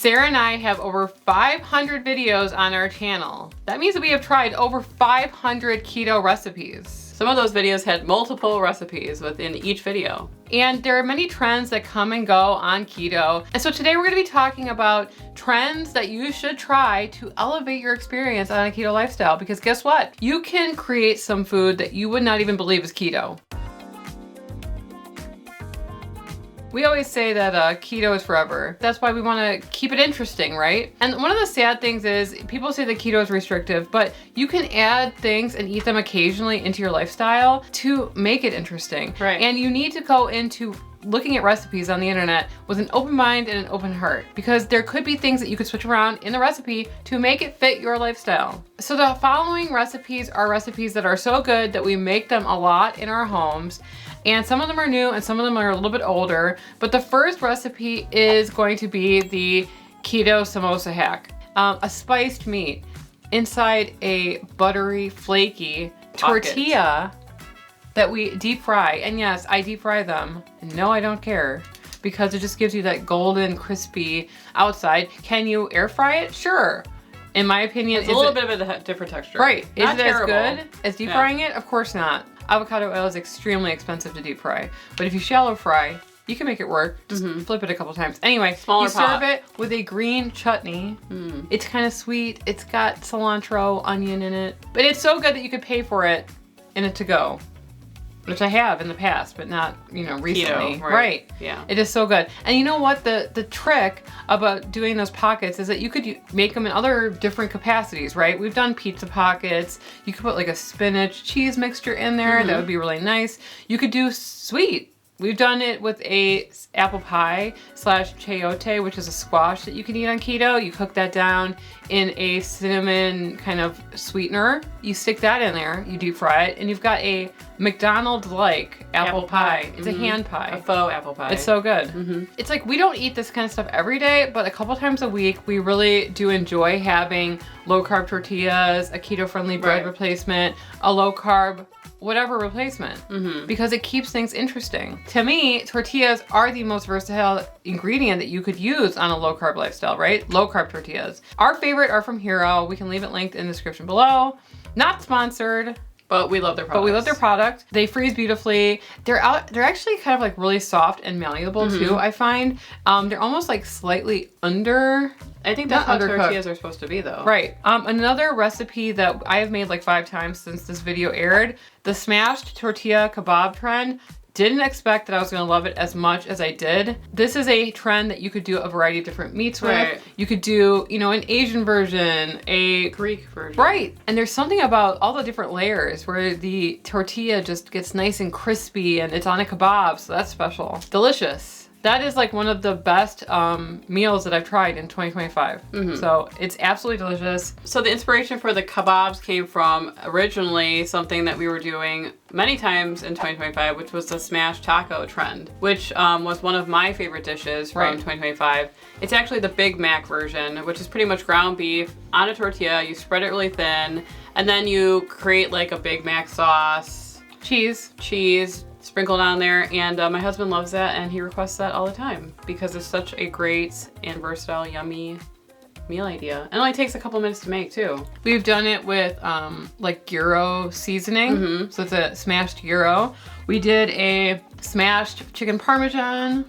Sarah and I have over 500 videos on our channel. That means that we have tried over 500 keto recipes. Some of those videos had multiple recipes within each video. And there are many trends that come and go on keto. And so today we're gonna be talking about trends that you should try to elevate your experience on a keto lifestyle. Because guess what? You can create some food that you would not even believe is keto. We always say that keto is forever. That's why we want to keep it interesting, right? And one of the sad things is people say that keto is restrictive, but you can add things and eat them occasionally into your lifestyle to make it interesting. Right. And you need to go into looking at recipes on the internet with an open mind and an open heart, because there could be things that you could switch around in the recipe to make it fit your lifestyle. So the following recipes are recipes that are so good that we make them a lot in our homes. And some of them are new and some of them are a little bit older. But the first recipe is going to be the keto samosa hack. A spiced meat inside a buttery, flaky tortilla that we deep fry. And yes, I deep fry them. And no, I don't care, because it just gives you that golden, crispy outside. Can you air fry it? Sure. In my opinion, it's a little bit of a different texture. Right. Is it terrible. as good as deep frying it? Of course not. Avocado oil is extremely expensive to deep fry. But if you shallow fry, you can make it work. Just flip it a couple times. Anyway, you serve it with a green chutney. It's kind of sweet. It's got cilantro, onion in it. But it's so good that you could pay for it in a to-go, which I have in the past, but not, recently. Keto, right. Yeah. It is so good. And you know what? The trick about doing those pockets is that you could make them in other different capacities, right? We've done pizza pockets. You could put like a spinach cheese mixture in there. That would be really nice. You could do sweet. We've done it with a apple pie / chayote, which is a squash that you can eat on keto. You cook that down in a cinnamon kind of sweetener. You stick that in there, you deep fry it, and you've got a McDonald's-like apple pie. It's a hand pie. A faux apple pie. It's so good. It's like we don't eat this kind of stuff every day, but a couple times a week, we really do enjoy having low-carb tortillas, a keto-friendly bread replacement, a low-carb whatever replacement, because it keeps things interesting. To me, tortillas are the most versatile ingredient that you could use on a low carb lifestyle, right? Low carb tortillas. Our favorite are from Hero. We can leave it linked in the description below. Not sponsored, but we love their product. They freeze beautifully. They're actually kind of like really soft and malleable too, I find. They're almost like slightly under. I think that's how tortillas are supposed to be though. Right. Another recipe that I have made like 5 times since this video aired, the smashed tortilla kebab trend. Didn't expect that I was gonna love it as much as I did. This is a trend that you could do a variety of different meats with. You could do, an Asian version, a Greek version. Right. And there's something about all the different layers where the tortilla just gets nice and crispy and it's on a kebab, so that's special. Delicious. That is like one of the best meals that I've tried in 2025. So it's absolutely delicious. So the inspiration for the kebabs came from originally something that we were doing many times in 2025, which was the smashed taco trend, which was one of my favorite dishes from 2025. It's actually the Big Mac version, which is pretty much ground beef on a tortilla. You spread it really thin, and then you create like a Big Mac sauce, cheese, sprinkled on there, and my husband loves that, and he requests that all the time because it's such a great and versatile, yummy meal idea. It only takes a couple minutes to make too. We've done it with like gyro seasoning, so it's a smashed gyro. We did a smashed chicken parmesan.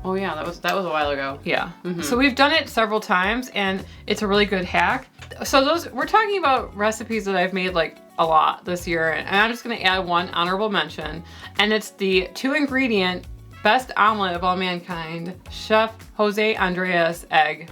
Oh yeah, that was a while ago. Yeah. So we've done it several times, and it's a really good hack. So we're talking about recipes that I've made like a lot this year, and I'm just gonna add one honorable mention, and it's the 2-ingredient best omelet of all mankind, Chef Jose Andres egg.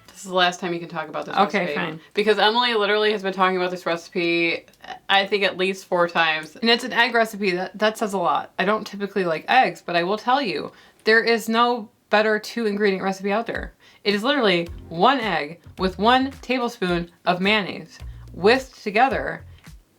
This is the last time you can talk about this recipe. Okay, fine. Because Emily literally has been talking about this recipe, I think at least 4 times. And it's an egg recipe. That says a lot. I don't typically like eggs, but I will tell you, there is no better 2-ingredient recipe out there. It is literally 1 egg with 1 tablespoon of mayonnaise whisked together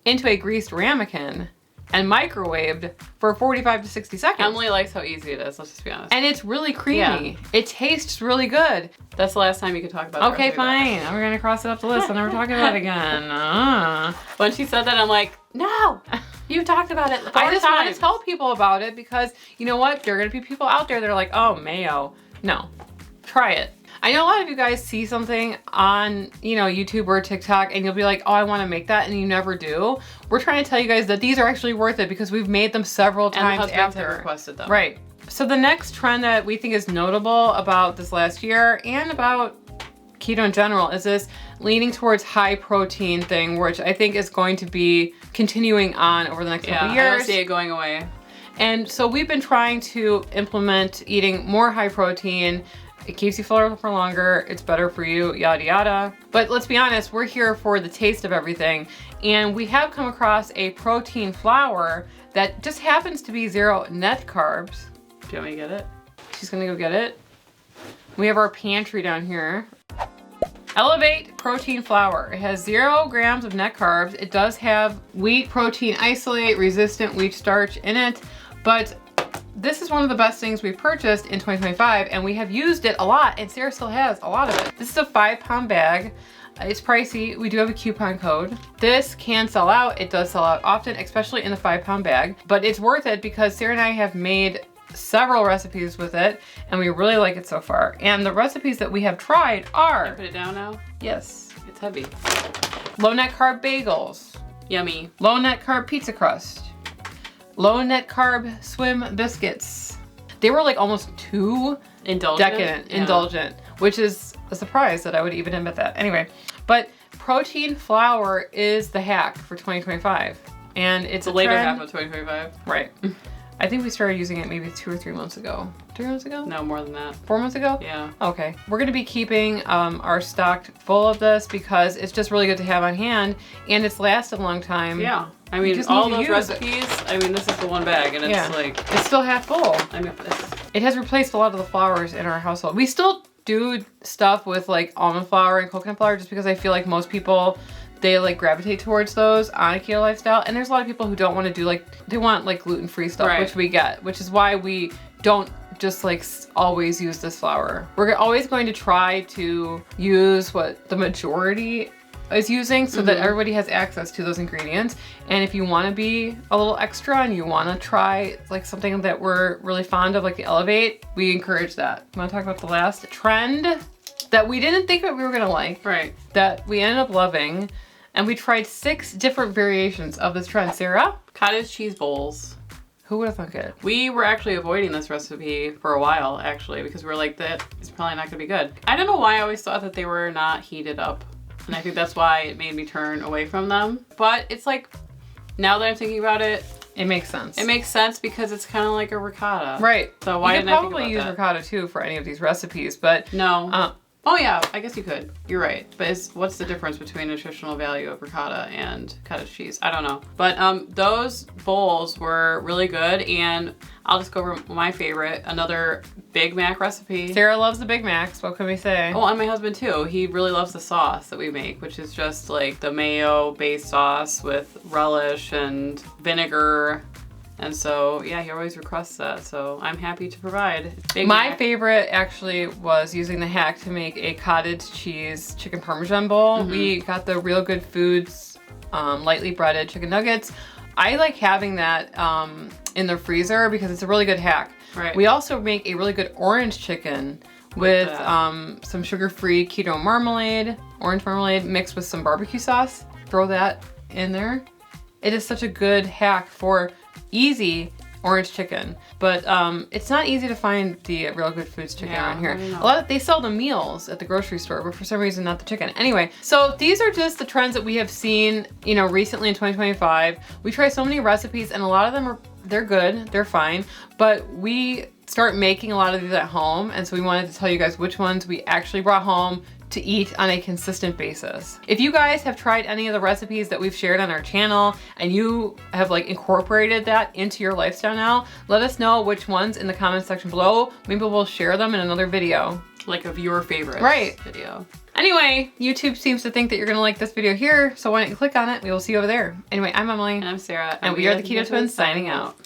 into a greased ramekin and microwaved for 45 to 60 seconds. Emily likes how easy it is, let's just be honest. And it's really creamy. It tastes really good. That's the last time you can talk about it. Okay, fine. We're gonna cross it off the list. I'm never talking about it again. When she said that, I'm like, no, you talked about it 4 I just times. want to tell people about it because you know what? There are gonna be people out there that are like, oh, mayo. No, try it. I know a lot of you guys see something on, you know, YouTube or TikTok and you'll be like, oh, I want to make that, and you never do. We're trying to tell you guys that these are actually worth it because we've made them several times after. Have requested them. Right. So the next trend that we think is notable about this last year and about keto in general is this leaning towards high protein thing, which I think is going to be continuing on over the next couple of years. I don't see it going away. And so we've been trying to implement eating more high protein. It keeps you fuller for longer. It's better for you, yada, yada. But let's be honest, we're here for the taste of everything. And we have come across a protein flour that just happens to be 0 net carbs. Do you want me to get it? She's gonna go get it. We have our pantry down here. Elevate protein flour. It has 0 grams of net carbs. It does have wheat protein isolate, resistant wheat starch in it, but this is one of the best things we've purchased in 2025, and we have used it a lot, and Sarah still has a lot of it. This is a 5-pound bag. It's pricey. We do have a coupon code. This can sell out. It does sell out often, especially in the 5-pound bag, but it's worth it because Sarah and I have made several recipes with it, and we really like it so far. And the recipes that we have tried are... Can I put it down now? Yes. It's heavy. Low net carb bagels. Yummy. Low net carb pizza crust. Low net carb swim biscuits. They were like almost too indulgent, which is a surprise that I would even admit that. Anyway, but protein flour is the hack for 2025. And it's the later half of 2025. Right. I think we started using it maybe 2 or 3 months ago. 3 months ago? No, more than that. 4 months ago? Yeah. Okay. We're gonna be keeping our stock full of this because it's just really good to have on hand, and it's lasted a long time. Yeah. I mean, all those recipes, I mean, this is the one bag, and it's like... It's still half full. I mean, it has replaced a lot of the flours in our household. We still do stuff with like almond flour and coconut flour just because I feel like most people, they like gravitate towards those on a keto lifestyle. And there's a lot of people who don't want to do like, they want like gluten-free stuff, which we get, which is why we don't just like always use this flour. We're always going to try to use what the majority is using so that everybody has access to those ingredients. And if you want to be a little extra and you want to try like something that we're really fond of, like the Elevate, we encourage that. You want to talk about the last trend that we didn't think that we were going to like, that we ended up loving, and we tried 6 different variations of this trend. Sarah? Cottage cheese bowls. Who would have thunk it? We were actually avoiding this recipe for a while, actually, because we were like, that is probably not going to be good. I don't know why I always thought that they were not heated up. And I think that's why it made me turn away from them. But it's like, now that I'm thinking about it, it makes sense. It makes sense because it's kind of like a ricotta. Right. So why didn't I think about that? You could probably use ricotta too for any of these recipes, but... No. Oh yeah, I guess you could. You're right. But what's the difference between nutritional value of ricotta and cottage cheese? I don't know. But those bowls were really good, and I'll just go over my favorite, another Big Mac recipe. Sarah loves the Big Macs, what can we say? Oh, and my husband too. He really loves the sauce that we make, which is just like the mayo-based sauce with relish and vinegar. And so, yeah, he always requests that, so I'm happy to provide. My favorite actually was using the hack to make a cottage cheese chicken parmesan bowl. We got the Real Good Foods lightly breaded chicken nuggets. I like having that in the freezer because it's a really good hack. Right. We also make a really good orange chicken with some sugar-free keto marmalade, orange marmalade mixed with some barbecue sauce. Throw that in there. It is such a good hack for easy orange chicken, but it's not easy to find the Real Good Foods chicken around here. They sell the meals at the grocery store, but for some reason not the chicken. Anyway, so these are just the trends that we have seen, you know, recently in 2025. We try so many recipes, and a lot of them they're good, they're fine, but we start making a lot of these at home, and so we wanted to tell you guys which ones we actually brought home to eat on a consistent basis. If you guys have tried any of the recipes that we've shared on our channel and you have like incorporated that into your lifestyle now, let us know which ones in the comment section below. Maybe we'll share them in another video. Like of your favorite video. Anyway, YouTube seems to think that you're gonna like this video here, so why don't you click on it? We will see you over there. Anyway, I'm Emily. And I'm Sarah. And we are the Keto Twins signing out.